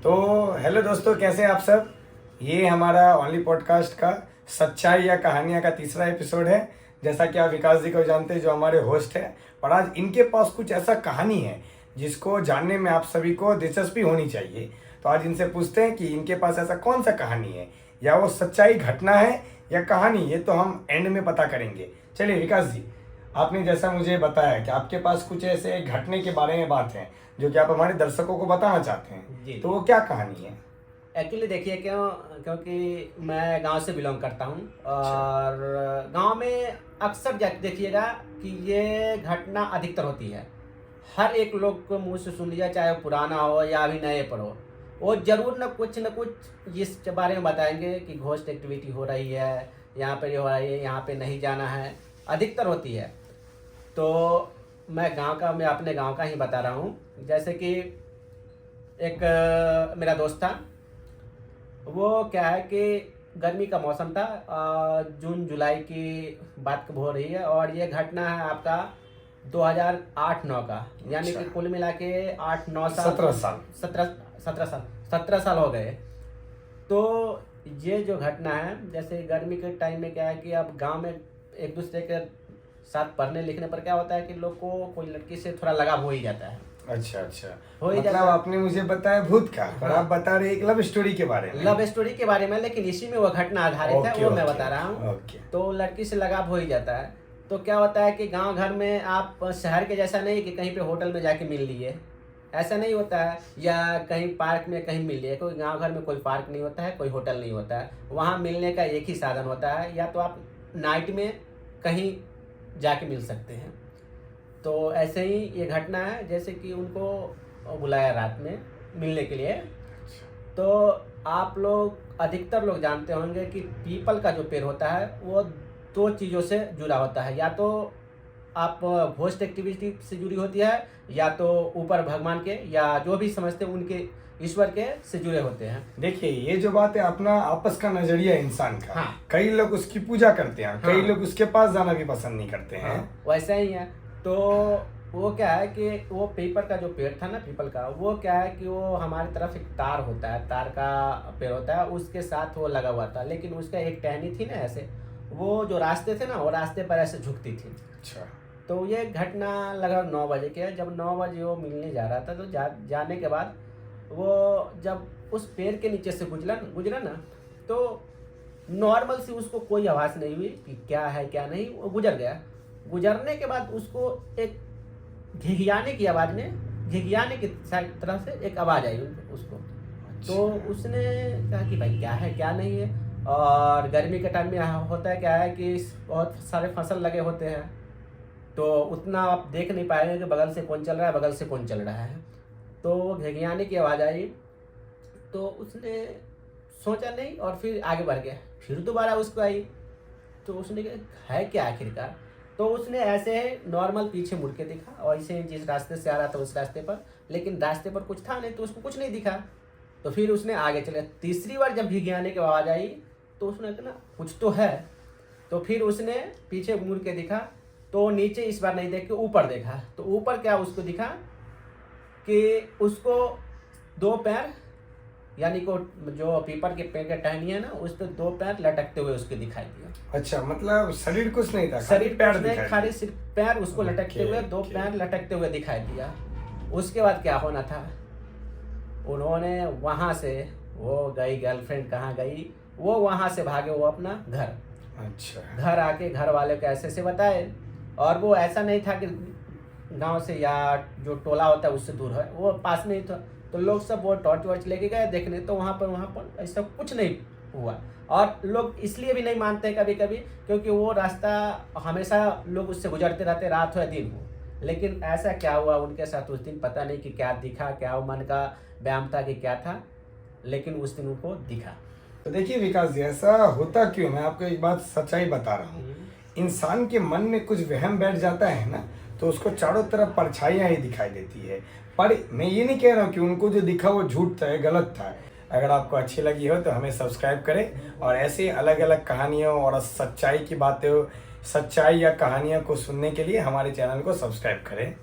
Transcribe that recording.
तो हेलो दोस्तों, कैसे हैं आप सब। ये हमारा ओनली पॉडकास्ट का सच्चाई या कहानियाँ का तीसरा एपिसोड है। जैसा कि आप विकास जी को जानते हैं, जो हमारे होस्ट हैं, और आज इनके पास कुछ ऐसा कहानी है जिसको जानने में आप सभी को दिलचस्पी होनी चाहिए। तो आज इनसे पूछते हैं कि इनके पास ऐसा कौन सा कहानी है, या वो सच्चाई घटना है या कहानी, ये तो हम एंड में पता करेंगे। चलिए विकास जी, आपने जैसा मुझे बताया कि आपके पास कुछ ऐसे घटने के बारे में बात है जो कि आप हमारे दर्शकों को बताना चाहते हैं, जी। तो वो क्या कहानी है। एक्चुअली देखिए क्योंकि मैं गांव से बिलोंग करता हूं अच्छा। और गांव में अक्सर देखिएगा कि ये घटना अधिकतर होती है। हर एक लोग को मुंह से सुन लिया, चाहे वो पुराना हो या अभी नए पर हो, वो जरूर न कुछ इस बारे में बताएंगे कि घोस्ट एक्टिविटी हो रही है, यहाँ पे ये हो रही है, यहाँ पे नहीं जाना है, अधिकतर होती है। तो मैं अपने गांव का ही बता रहा हूँ। जैसे कि एक मेरा दोस्त था। वो क्या है कि गर्मी का मौसम था, जून जुलाई की बात हो रही है, और ये घटना है आपका 2008-9 का, यानी अच्छा। कि कुल मिला के 8-9 साल 17 साल हो गए। तो ये जो घटना है, जैसे गर्मी के टाइम में क्या है कि अब गांव में एक दूसरे के साथ पढ़ने लिखने पर क्या होता है कि लोग को कोई लड़की से थोड़ा लगाव हो ही जाता है। अच्छा अच्छा, हो ही मतलब जाता है। आपने मुझे बताया भूत का, पर हाँ। आप बता रहे एक लव स्टोरी के बारे में। लव स्टोरी के बारे में, लेकिन इसी में वो घटना आधारित है, ओके, वो मैं ओके, बता रहा हूँ। ओके। तो लड़की से लगाव हो ही जाता है। तो क्या होता है कि गांव घर में आप शहर के जैसा नहीं कि कहीं पे होटल में जाके मिल लिए, ऐसा नहीं होता है, या कहीं पार्क में कहीं मिल लिए। कोई गांव घर में कोई पार्क नहीं होता है, कोई होटल नहीं होता है। वहाँ मिलने का एक ही साधन होता है, या तो आप नाइट में कहीं जाके मिल सकते हैं। तो ऐसे ही ये घटना है, जैसे कि उनको बुलाया रात में मिलने के लिए। तो आप लोग अधिकतर लोग जानते होंगे कि पीपल का जो पेड़ होता है वो दो चीज़ों से जुड़ा होता है, या तो आप घोस्ट एक्टिविटी से जुड़ी होती है, या तो ऊपर भगवान के या जो भी समझते हैं उनके ईश्वर के से जुड़े होते हैं। देखिए, ये जो बात है अपना आपस का नजरिया इंसान का। हाँ। कई लोग उसकी पूजा करते हैं, कई हाँ। लोग उसके पास जाना भी पसंद नहीं करते हैं। हाँ, वैसा ही है। तो वो क्या है कि वो पीपल का जो पेड़ था ना, पीपल का, वो क्या है कि वो हमारी तरफ एक तार होता है, तार का पेड़ होता है, उसके साथ वो लगा हुआ था। लेकिन उसका एक टहनी थी ना ऐसे, वो जो रास्ते थे ना, वो रास्ते पर ऐसे झुकती थी। अच्छा। तो ये घटना लगभग 9 बजे के है। जब 9 बजे वो मिलने जा रहा था, तो जाने के बाद वो जब उस पेड़ के नीचे से गुजरा ना, तो नॉर्मल सी उसको कोई आवाज़ नहीं हुई कि क्या है क्या नहीं, वो गुजर गया। गुजरने के बाद उसको एक घिघियाने की आवाज़ में, घिघियाने की तरफ से एक आवाज़ आई उसको। तो उसने कहा कि भाई क्या है क्या नहीं है। और गर्मी के टाइम में यहाँ होता है क्या है कि बहुत सारे फसल लगे होते हैं, तो उतना आप देख नहीं पाएंगे कि बगल से कौन चल रहा है, बगल से कौन चल रहा है। तो वो घिघियाने की आवाज़ आई, तो उसने सोचा नहीं और फिर आगे बढ़ गया। फिर दोबारा उसको आई, तो उसने कहा है क्या आखिरकार। तो उसने ऐसे नॉर्मल पीछे मुड़ के देखा, और ऐसे जिस रास्ते से आ रहा था उस रास्ते पर, लेकिन रास्ते पर कुछ था नहीं, तो उसको कुछ नहीं दिखा। तो फिर उसने आगे चले। तीसरी बार जब घिघियाने की आवाज़ आई, तो उसने कहा ना कुछ तो है। तो फिर उसने पीछे मुड़ के देखा, तो नीचे इस बार नहीं देख के ऊपर देखा। तो ऊपर क्या उसको दिखा कि उसको 2 पैर, यानी को जो पीपल के पेड़ का टहनी है ना, उस पर 2 पैर लटकते हुए उसके दिखाई दिया। अच्छा, मतलब शरीर कुछ नहीं था, शरीर पैर कुछ नहीं, दिखाई खाली दिए। सिर्फ पैर उसको लटकते हुए, 2 पैर लटकते हुए दिखाई दिया। उसके बाद क्या होना था, उन्होंने वहां से, वो गई गर्लफ्रेंड कहाँ गई, वो वहां से भागे वो अपना घर। अच्छा। घर आके घर वाले को ऐसे से बताए, और वो ऐसा नहीं था कि गांव से या जो टोला होता है उससे दूर है, वो पास में ही था। तो लोग सब वो टॉर्च वॉर्च लेके गए देखने, तो वहाँ पर ऐसा कुछ नहीं हुआ। और लोग इसलिए भी नहीं मानते कभी कभी, क्योंकि वो रास्ता हमेशा लोग उससे गुजरते रहते, रात हो या दिन हो। लेकिन ऐसा क्या हुआ उनके साथ उस दिन, पता नहीं कि क्या दिखा, क्या वो मन का व्यायाम था कि क्या था, लेकिन उस दिन उनको दिखा। तो देखिए विकास जी, ऐसा होता क्यों, मैं आपको एक बात सच्चाई बता रहा हूँ। इंसान के मन में कुछ वहम बैठ जाता है ना, तो उसको चारों तरफ परछाइयाँ ही दिखाई देती है। पर मैं ये नहीं कह रहा हूँ कि उनको जो दिखा वो झूठ था, गलत था। अगर आपको अच्छी लगी हो तो हमें सब्सक्राइब करें, और ऐसे अलग अलग कहानियों और सच्चाई की बातें, सच्चाई या कहानियों को सुनने के लिए हमारे चैनल को सब्सक्राइब करें।